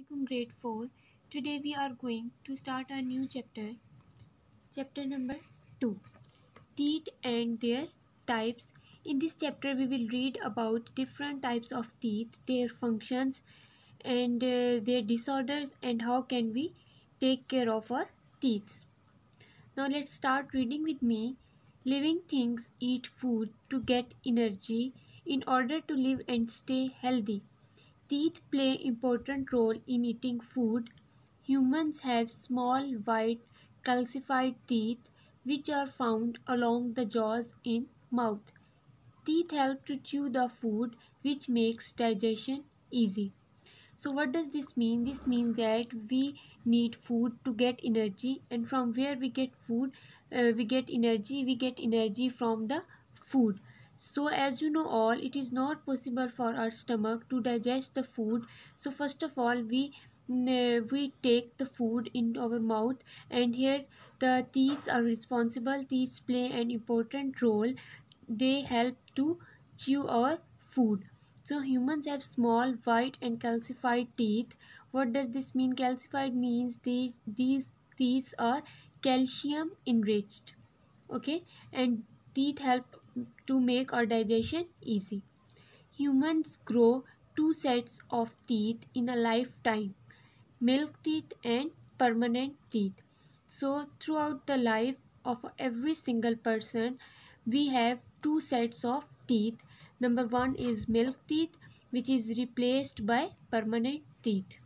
Assalamualaikum grade 4. Today we are going to start our new chapter number 2, teeth and their types. In this chapter we will read about different types of teeth, their functions and their disorders and how can we take care of our teeth. Now let's start reading with me. Living things eat food to get energy in order to live and stay healthy. Teeth play important role in eating food. Humans have small, white, calcified teeth which are found along the jaws in mouth. Teeth help to chew the food which makes digestion easy. So what does this mean? This means that we need food to get energy, and from where we get food, we get energy. We get energy from the food. So as you know all, it is not possible for our stomach to digest the food. So first of all, we take the food into our mouth, and here the teeth are responsible. Teeth play an important role. They help to chew our food. So humans have small, white and calcified teeth. What does this mean? Calcified means these teeth are calcium enriched. Okay, and teeth help to make our digestion easy. Humans grow two sets of teeth in a lifetime: milk teeth and permanent teeth. So throughout the life of every single person, we have two sets of teeth. Number one is milk teeth, which is replaced by permanent teeth.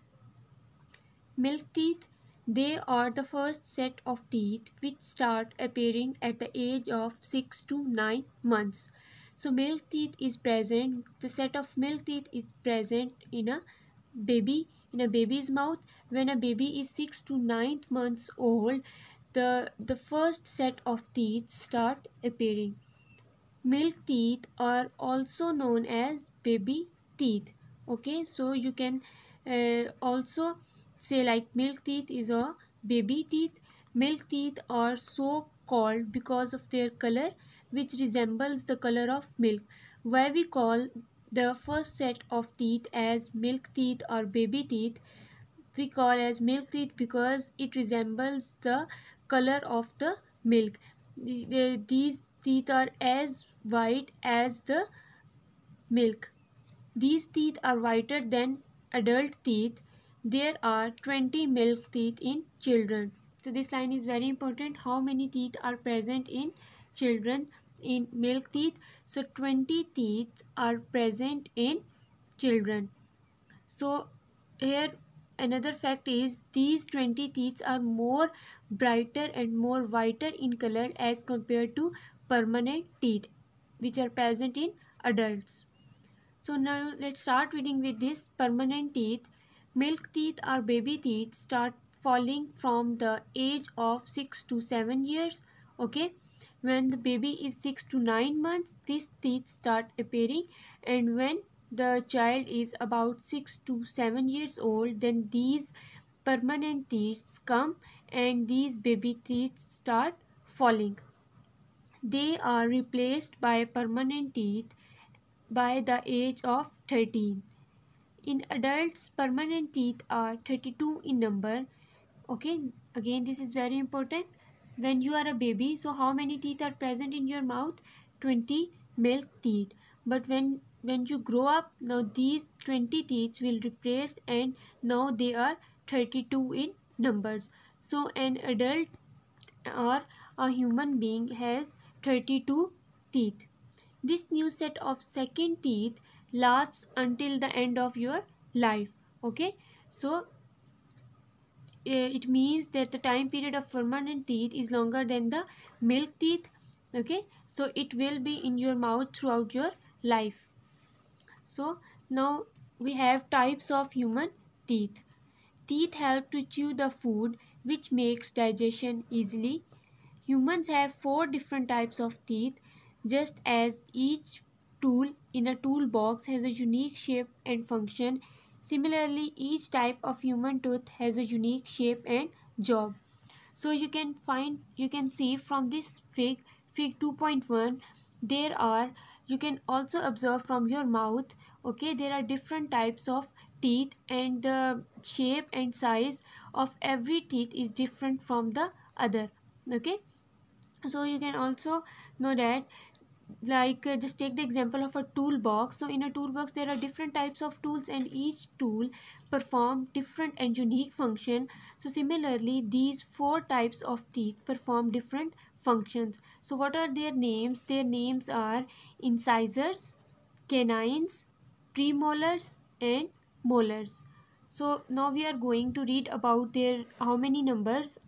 Milk teeth, they are the first set of teeth which start appearing at the age of 6 to 9 months. So milk teeth is present, the set of milk teeth is present baby in a baby's mouth when a baby is 6 to 9 months old. The first set of teeth start appearing. Milk teeth are also known as baby teeth. Okay, so you can also say like milk teeth is a baby teeth. Milk teeth are so called because of their color, which resembles the color of milk. Why we call the first set of teeth as milk teeth or baby teeth? We call as milk teeth because it resembles the color of the milk. These teeth are as white as the milk. These teeth are whiter than adult teeth. There are 20 milk teeth in children. So this line is very important. How many teeth are present in children in milk teeth? So 20 teeth are present in children. So here another fact is these 20 teeth are more brighter and more whiter in color as compared to permanent teeth which are present in adults. So now let's start reading with this permanent teeth. Milk teeth or baby teeth start falling from the age of 6 to 7 years. Okay, when the baby is 6 to 9 months, these teeth start appearing, and when the child is about 6 to 7 years old, then these permanent teeth come and these baby teeth start falling. They are replaced by permanent teeth by the age of 13. In adults, permanent teeth are 32 in number. Okay, again this is very important. When you are a baby, so how many teeth are present in your mouth? 20 milk teeth. But when you grow up, now these 20 teeth will replace and now they are 32 in numbers. So an adult or a human being has 32 teeth. This new set of second teeth lasts until the end of your life. Okay, so it means that the time period of permanent teeth is longer than the milk teeth. Okay, so it will be in your mouth throughout your life. So now we have types of human teeth. Teeth help to chew the food which makes digestion easily. Humans have 4 different types of teeth, just as each tool in a toolbox has a unique shape and function. Similarly, each type of human tooth has a unique shape and job. So you can see from this fig 2.1, there are, you can also observe from your mouth. Okay, there are different types of teeth, and the shape and size of every teeth is different from the other. Okay, so you can also know that, like just take the example of a toolbox. So in a toolbox there are different types of tools, and each tool perform different and unique function. So similarly, these four types of teeth perform different functions. So what are their names? Their names are incisors, canines, premolars, and molars. So now we are going to read about their how many numbers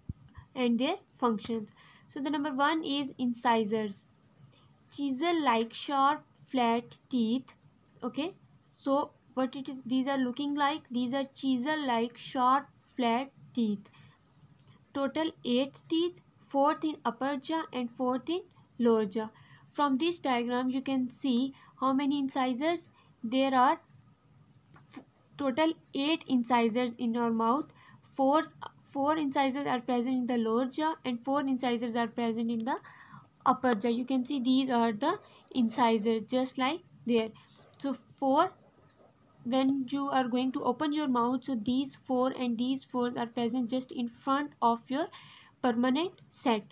and their functions. So the number one is incisors, chisel like sharp flat teeth. Okay, so what it is, these are looking like, these are chisel like sharp flat teeth. Total 8 teeth, fourth in upper jaw and fourth in lower jaw. From this diagram you can see how many incisors there are. Total 8 incisors in our mouth. Four incisors are present in the lower jaw and 4 incisors are present in the upper jaw. You can see these are the incisors just like there. So 4, when you are going to open your mouth, so these 4 and these 4 are present just in front of your permanent set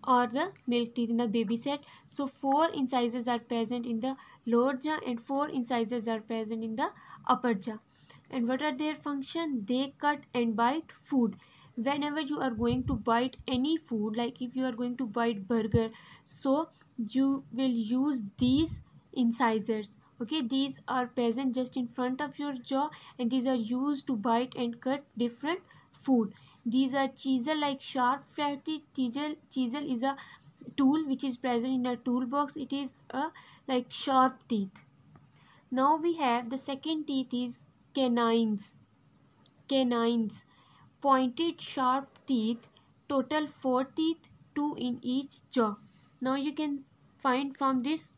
or the milk teeth in the baby set. So 4 incisors are present in the lower jaw and 4 incisors are present in the upper jaw. And what are their function? They cut and bite food. Whenever you are going to bite any food, like if you are going to bite burger, so you will use these incisors. Okay, these are present just in front of your jaw, and these are used to bite and cut different food. These are chisel like sharp flat teeth. Chisel is a tool which is present in a toolbox. It is a like sharp teeth. Now we have the second teeth is canines. Canines, pointed sharp teeth. Total 4 teeth, 2 in each jaw. Now you can find from this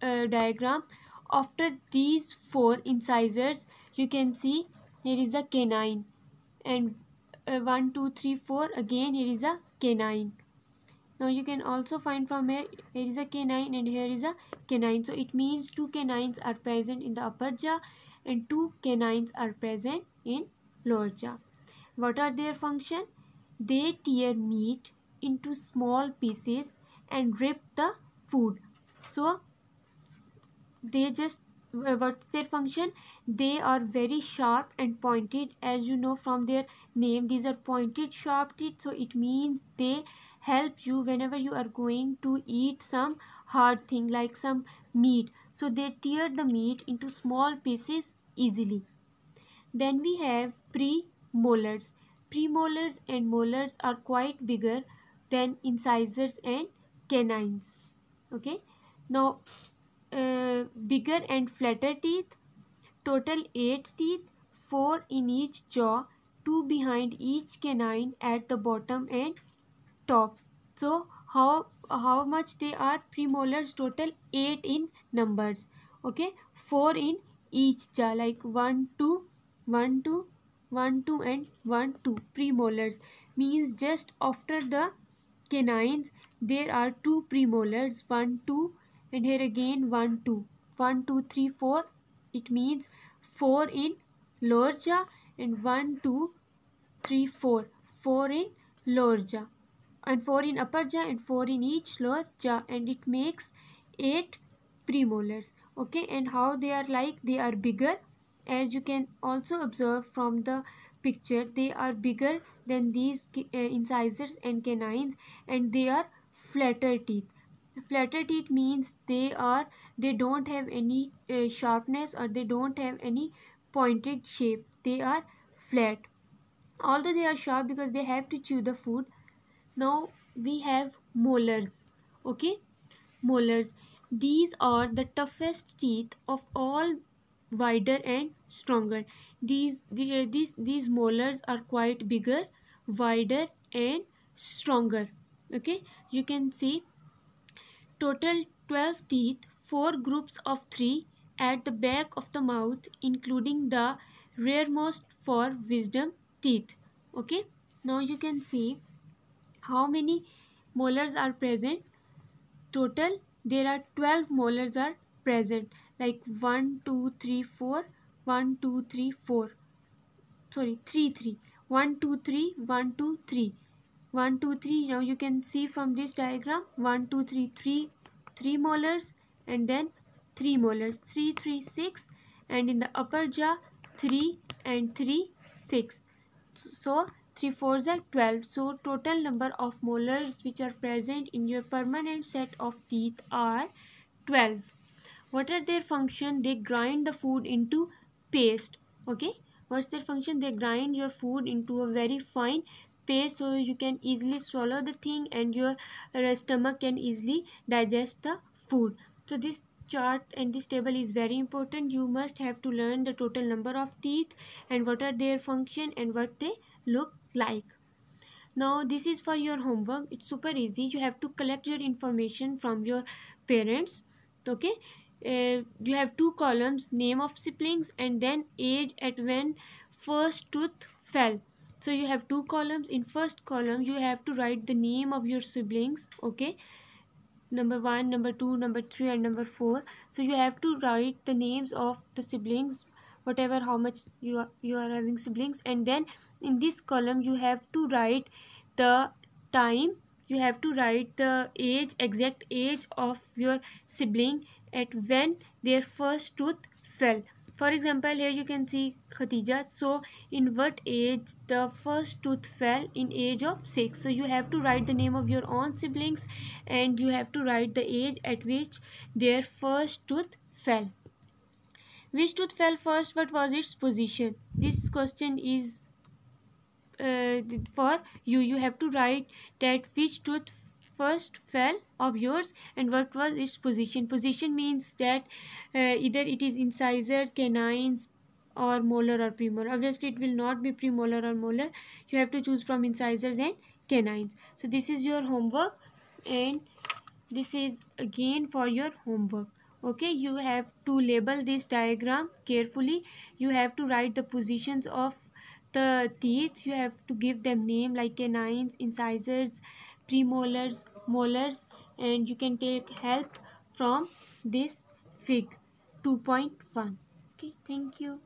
diagram, after these 4 incisors you can see here is a canine, and 1 2 3 4 again here is a canine. Now you can also find from here is a canine and here is a canine. So it means 2 canines are present in the upper jaw and 2 canines are present in lower jaw. What are their function? They tear meat into small pieces and rip the food. So they just what's their function? They are very sharp and pointed, as you know from their name. These are pointed sharp teeth, so it means they help you whenever you are going to eat some hard thing like some meat. So they tear the meat into small pieces easily. Then we have premolars. Premolars and molars are quite bigger than incisors and canines. Okay, now bigger and flatter teeth. Total 8 teeth, 4 in each jaw, 2 behind each canine at the bottom and top. So how much they are? Premolars total 8 in numbers. Okay, 4 in each jaw, like 1 2 1 2 1 2 and 1 2. Premolars means just after the canines there are 2 premolars, 1 2, and here again 1 2 1 2 3 4. It means 4 in lower jaw and 1 2 3 4 4 in lower jaw and 4 in upper jaw and 4 in each lower jaw, and it makes 8 premolars. Okay, and how they are like? They are bigger, as you can also observe from the picture. They are bigger than these incisors and canines, and they are flatter teeth. Flatter teeth means they don't have any sharpness, or they don't have any pointed shape. They are flat, although they are sharp because they have to chew the food. Now we have molars. Okay, molars, these are the toughest teeth of all, wider and stronger. These molars are quite bigger, wider and stronger. Okay, you can see total 12 teeth, 4 groups of 3 at the back of the mouth, including the rearmost for wisdom teeth. Okay, now you can see how many molars are present. Total there are 12 molars are present, like 1 2 3 4 1 2 3 4, sorry, 3 3, 1 2 3, 1 2 3, 1 2 3. Now you can see from this diagram 1 2 3, 3 molars, and then 3 molars, 3 3 6, and in the upper jaw 3 and 3 6. So 3 fours are 12. So total number of molars which are present in your permanent set of teeth are 12. What are their function? They grind the food into paste. Okay, what's their function? They grind your food into a very fine paste, so you can easily swallow the thing and your stomach can easily digest the food. So this chart and this table is very important. You must have to learn the total number of teeth and what are their function and what they look like. Now this is for your homework. It's super easy. You have to collect your information from your parents. Okay, you have two columns: name of siblings and then age at when first tooth fell. So you have two columns. In first column you have to write the name of your siblings. Okay, number 1, number 2, number 3, and number 4. So you have to write the names of the siblings, whatever how much you are having siblings, and then in this column you have to write the time, you have to write the age, exact age of your sibling at when their first tooth fell. For example, here you can see Khatija. So in what age the first tooth fell? In age of 6. So you have to write the name of your own siblings and you have to write the age at which their first tooth fell. Which tooth fell first? What was its position? This question is for you. You have to write that which tooth first fell of yours and what was its position. Position means that either it is incisor, canines, or molar or premolar. Obviously it will not be premolar or molar. You have to choose from incisors and canines. So this is your homework and this is again for your homework. Okay, you have to label this diagram carefully. You have to write the positions of the teeth. You have to give them name like canines, incisors, premolars, molars, and you can take help from this fig 2.1. Okay, thank you.